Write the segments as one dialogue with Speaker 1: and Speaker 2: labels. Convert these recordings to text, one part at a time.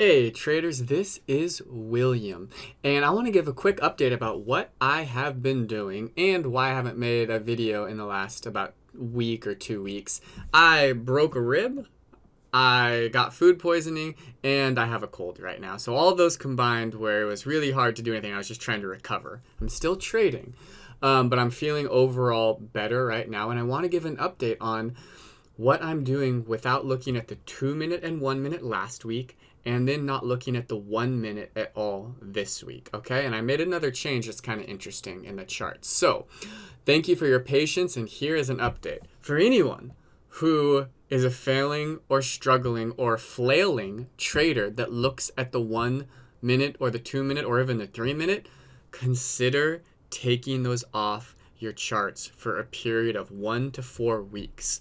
Speaker 1: Hey traders, this is William, and I want to give a quick update about what I have been doing and why I haven't made a video in the last about week or 2 weeks. I broke a rib, I got food poisoning, and I have a cold right now. So all of those combined where it was really hard to do anything. I was just trying to recover. I'm still trading, but I'm feeling overall better right now, and I want to give an update on what I'm doing without looking at the 2-minute and 1-minute last week, and then not looking at the 1 minute at all this week, okay? And I made another change that's kind of interesting in the chart. So thank you for your patience, and here is an update. For anyone who is a failing or struggling or flailing trader that looks at the 1 minute or the 2 minute or even the 3 minute, consider taking those off your charts for a period of 1 to 4 weeks.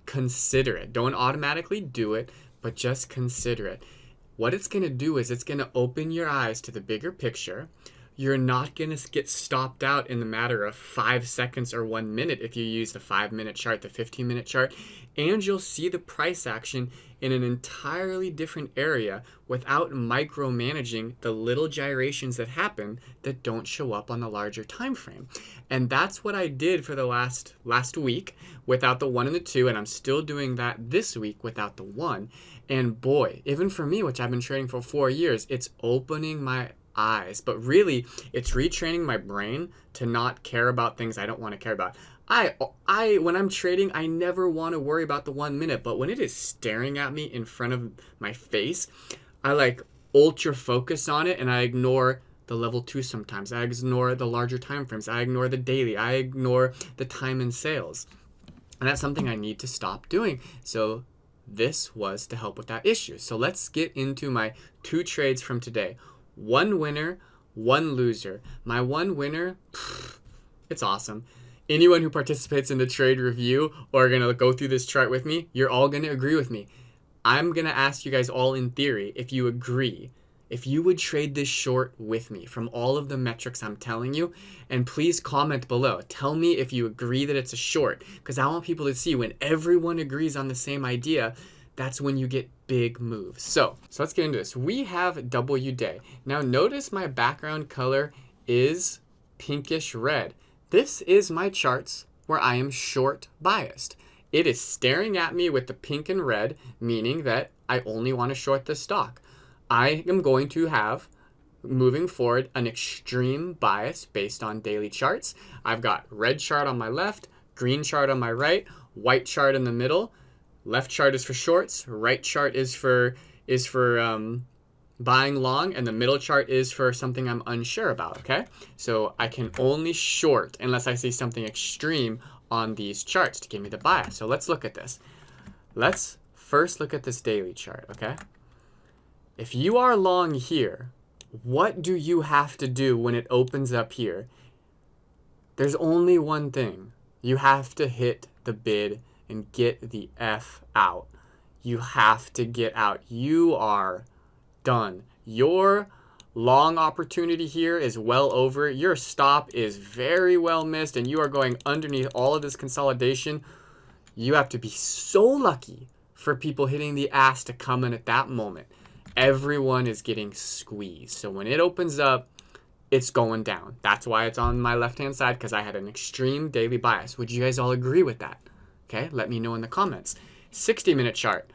Speaker 1: Consider it. Don't automatically do it, but just consider it. What it's going to do is it's going to open your eyes to the bigger picture. You're not going to get stopped out in the matter of 5 seconds or 1 minute if you use the 5-minute chart, the 15-minute chart, and you'll see the price action in an entirely different area without micromanaging the little gyrations that happen that don't show up on the larger time frame. And that's what I did for the last week without the 1 and the 2, and I'm still doing that this week without the 1. And boy, even for me, which I've been trading for 4 years, it's opening my eyes. But really, it's retraining my brain to not care about things I don't want to care about. When I'm trading, I never want to worry about the 1 minute, but when it is staring at me in front of my face, I like ultra focus on it, and I ignore the level 2 sometimes. I ignore the larger time frames. I ignore the daily. I ignore the time and sales. And that's something I need to stop doing. So this was to help with that issue. So let's get into my 2 trades from today. 1 winner, 1 loser. My 1 winner, it's awesome. Anyone who participates in the trade review or are going to go through this chart with me, you're all going to agree with me. I'm going to ask you guys all in theory if you agree, if you would trade this short with me from all of the metrics I'm telling you, and please comment below. Tell me if you agree that it's a short, because I want people to see when everyone agrees on the same idea, that's when you get big moves. So let's get into this. We have W day. Now notice my background color is pinkish red. This is my charts where I am short biased. It is staring at me with the pink and red, meaning that I only want to short this stock. I am going to have, moving forward, an extreme bias based on daily charts. I've got red chart on my left, green chart on my right, white chart in the middle. Left chart is for shorts, right chart is for buying long, and the middle chart is for something I'm unsure about, okay? So I can only short unless I see something extreme on these charts to give me the bias. So let's look at this. Let's first look at this daily chart, okay? If you are long here, what do you have to do when it opens up here? There's only one thing. You have to hit the bid and get the F out. You have to get out. You are done. Your long opportunity here is well over. Your stop is very well missed, and you are going underneath all of this consolidation. You have to be so lucky for people hitting the ass to come in at that moment. Everyone is getting squeezed. So when it opens up, it's going down. That's why it's on my left-hand side, because I had an extreme daily bias. Would you guys all agree with that? Okay, let me know in the comments. 60-minute chart.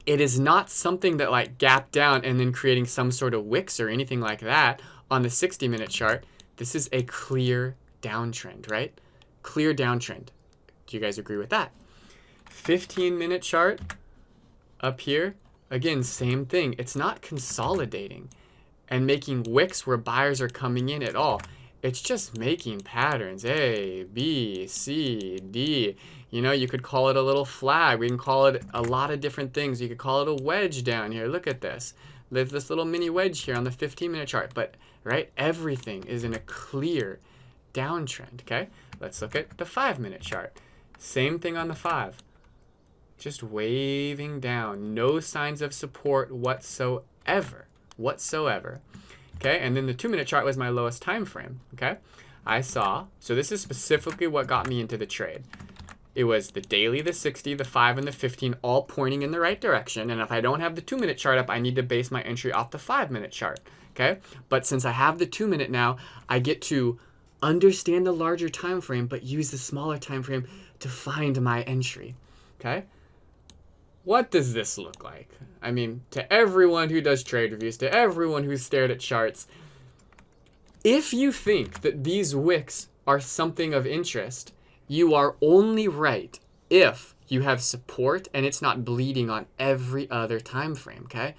Speaker 1: It is not something that like gapped down and then creating some sort of wicks or anything like that on the 60-minute chart. This is a clear downtrend, right? Clear downtrend. Do you guys agree with that? 15-minute chart up here. Again, same thing. It's not consolidating and making wicks where buyers are coming in at all. It's just making patterns. A, B, C, D. You know, you could call it a little flag. We can call it a lot of different things. You could call it a wedge down here. Look at this. There's this little mini wedge here on the 15-minute chart. But, right, everything is in a clear downtrend, okay? Let's look at the 5-minute chart. Same thing on the 5. Just waving down. No signs of support whatsoever. Okay, and then the 2-minute chart was my lowest time frame, okay? I saw, so this is specifically what got me into the trade. it was the daily, the 60, the 5, and the 15 all pointing in the right direction. And if I don't have the 2-minute chart up, I need to base my entry off the 5-minute chart. Okay? But since I have the 2-minute now, I get to understand the larger time frame, but use the smaller time frame to find my entry. Okay? What does this look like? I mean, to everyone who does trade reviews, to everyone who's stared at charts, if you think that these wicks are something of interest, you are only right if you have support and it's not bleeding on every other time frame, okay?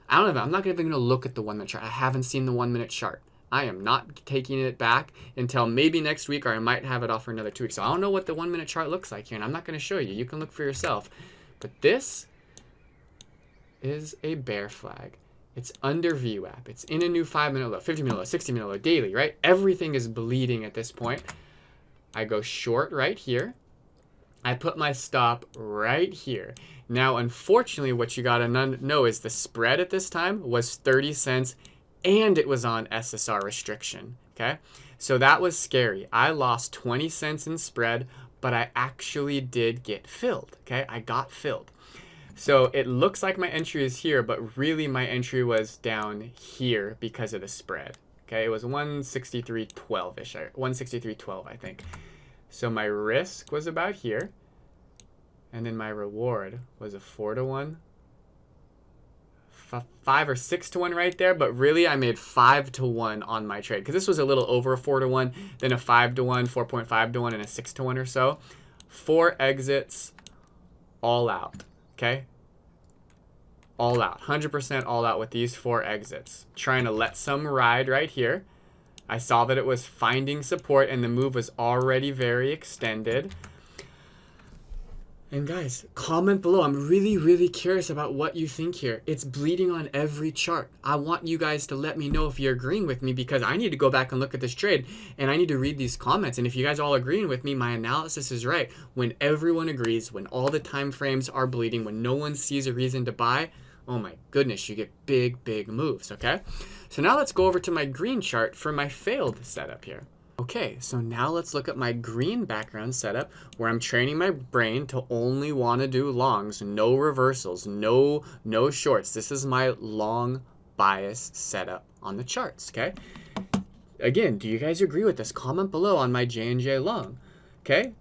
Speaker 1: I don't know. I'm not even going to look at the 1-minute chart. I haven't seen the 1-minute chart. I am not taking it back until maybe next week, or I might have it off for another 2 weeks. So I don't know what the 1-minute chart looks like here, and I'm not going to show you. You can look for yourself. But this is a bear flag. It's under VWAP. It's in a new 5-minute low, 50-minute low, 60-minute low, daily, right? Everything is bleeding at this point. I go short right here. I put my stop right here. Now, unfortunately, what you gotta know is the spread at this time was 30 cents and it was on SSR restriction, okay? So that was scary. I lost 20 cents in spread, but I actually did get filled, okay? I got filled. So it looks like my entry is here, but really my entry was down here because of the spread. Okay, it was 163.12-ish, 163.12, I think. So my risk was about here, and then my reward was a 4-to-1, 5 or 6-to-1 right there. But really, I made 5-to-1 on my trade because this was a little over a 4-to-1, then a 5-to-1, 4.5-to-1, and a 6-to-1 or so. 4 exits, all out. Okay, all out, 100% all out with these 4 exits. Trying to let some ride right here. I saw that it was finding support and the move was already very extended. And guys, comment below. I'm really curious about what you think here. It's bleeding on every chart. I want you guys to let me know if you're agreeing with me, because I need to go back and look at this trade and I need to read these comments. And if you guys are all agreeing with me, my analysis is right. When everyone agrees, when all the time frames are bleeding, when no one sees a reason to buy, oh my goodness, you get big moves, okay? So now let's go over to my green chart for my failed setup here. Okay, so now let's look at my green background setup where I'm training my brain to only want to do longs, no reversals, no shorts. This is my long bias setup on the charts, okay? Again, do you guys agree with this? Comment below on my J&J long, okay?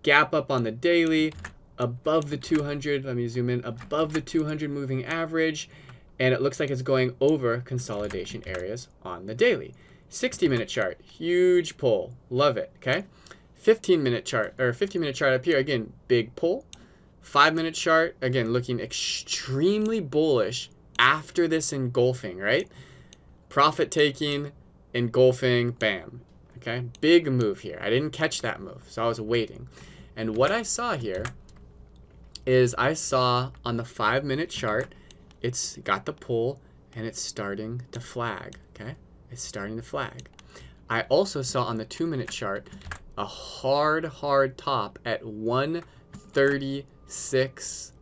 Speaker 1: Gap up on the daily, above the 200, let me zoom in, above the 200 moving average, and it looks like it's going over consolidation areas on the daily. 60-minute chart, huge pull, love it, okay? 15-minute chart, or 15-minute chart up here, again, big pull. 5-minute chart, again, looking extremely bullish after this engulfing, right? Profit taking, engulfing, bam, okay? Big move here. I didn't catch that move, so I was waiting. And what I saw here is I saw on the 5-minute chart, it's got the pull and it's starting to flag, okay? It's starting to flag. I also saw on the 2-minute chart a hard top at 136.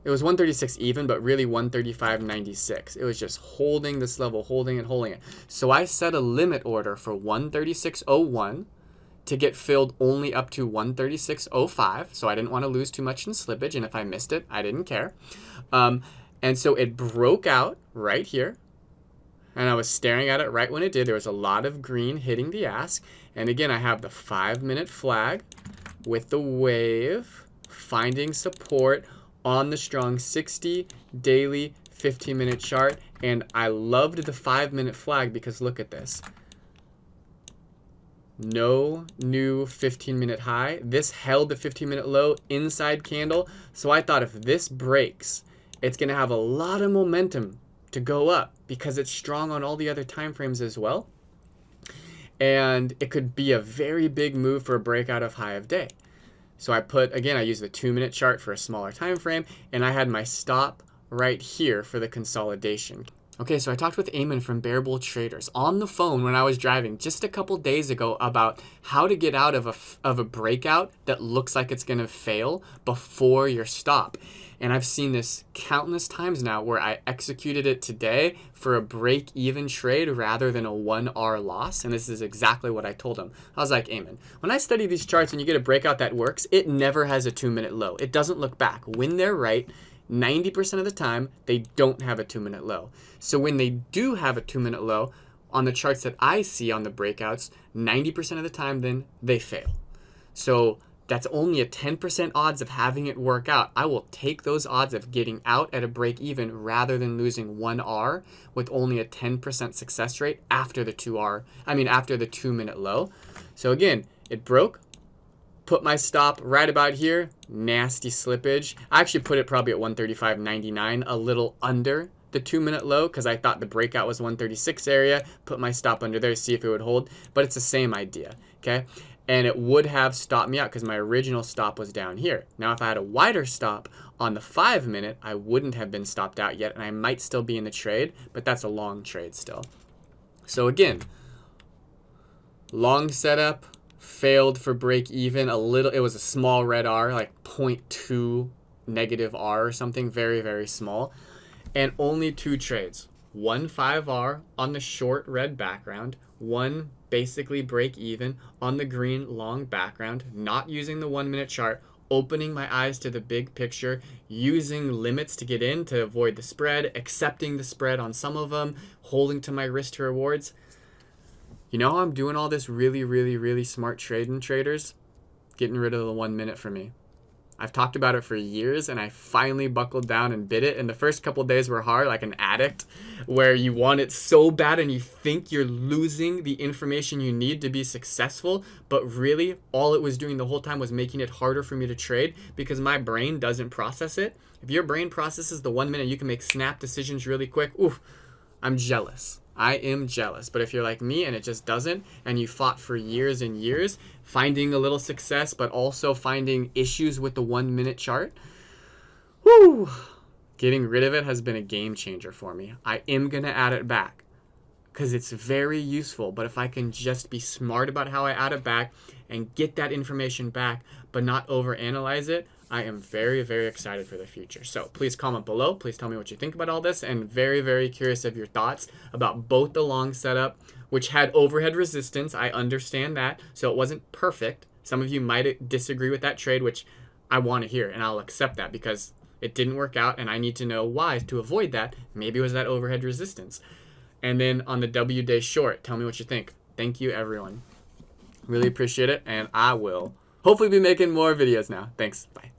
Speaker 1: It was 136 even, but really 135.96. It was just holding this level, holding it. So I set a limit order for 136.01 to get filled only up to 136.05. So I didn't want to lose too much in slippage, and if I missed it, I didn't care. And so it broke out right here, and I was staring at it right when it did. There was a lot of green hitting the ask. And again, I have the 5-minute flag with the wave finding support on the strong 60 daily 15-minute chart. And I loved the 5-minute flag because look at this. No new 15-minute high. This held the 15-minute low inside candle. So I thought if this breaks, it's going to have a lot of momentum to go up because it's strong on all the other time frames as well. And it could be a very big move for a breakout of high of day. So I used the 2-minute chart for a smaller time frame, and I had my stop right here for the consolidation. Okay, so I talked with Eamon from Bearable Traders on the phone when I was driving just a couple days ago about how to get out of a breakout that looks like it's going to fail before your stop. And I've seen this countless times now where I executed it today for a break-even trade rather than a 1R loss. And this is exactly what I told him. I was like, Eamon, when I study these charts and you get a breakout that works, it never has a 2-minute low. It doesn't look back. When they're right, 90% of the time, they don't have a 2-minute low. So when they do have a 2-minute low, on the charts that I see on the breakouts, 90% of the time, then they fail. So that's only a 10% odds of having it work out. I will take those odds of getting out at a break even rather than losing 1R with only a 10% success rate after the 2-minute low. So again, it broke. Put my stop right about here. Nasty slippage. I actually put it probably at 135.99, a little under the 2-minute low because I thought the breakout was 136 area. Put my stop under there to see if it would hold, but it's the same idea, okay? And it would have stopped me out because my original stop was down here. Now, if I had a wider stop on the 5-minute, I wouldn't have been stopped out yet, and I might still be in the trade, but that's a long trade still. So again, long setup. Failed for break even a little. It was a small red R, like 0.2 negative R or something, very, very small. And only 2 trades. One 5R on the short red background, one basically break even on the green long background, not using the 1-minute chart, opening my eyes to the big picture, using limits to get in to avoid the spread, accepting the spread on some of them, holding to my risk to rewards. You know how I'm doing all this really, really, really smart trading, traders? Getting rid of the 1 minute for me. I've talked about it for years, and I finally buckled down and bit it. And the first couple days were hard, like an addict, where you want it so bad and you think you're losing the information you need to be successful. But really, all it was doing the whole time was making it harder for me to trade because my brain doesn't process it. If your brain processes the 1 minute, you can make snap decisions really quick. Oof, I'm jealous. I am jealous. But if you're like me and it just doesn't, and you fought for years and years, finding a little success, but also finding issues with the 1 minute chart, whoo, getting rid of it has been a game changer for me. I am going to add it back because it's very useful. But if I can just be smart about how I add it back and get that information back, but not overanalyze it, I am very, very excited for the future. So please comment below. Please tell me what you think about all this, and very, very curious of your thoughts about both the long setup, which had overhead resistance. I understand that. So it wasn't perfect. Some of you might disagree with that trade, which I want to hear, and I'll accept that because it didn't work out, and I need to know why to avoid that. Maybe it was that overhead resistance. And then on the W day short, tell me what you think. Thank you, everyone. Really appreciate it, and I will hopefully be making more videos now. Thanks. Bye.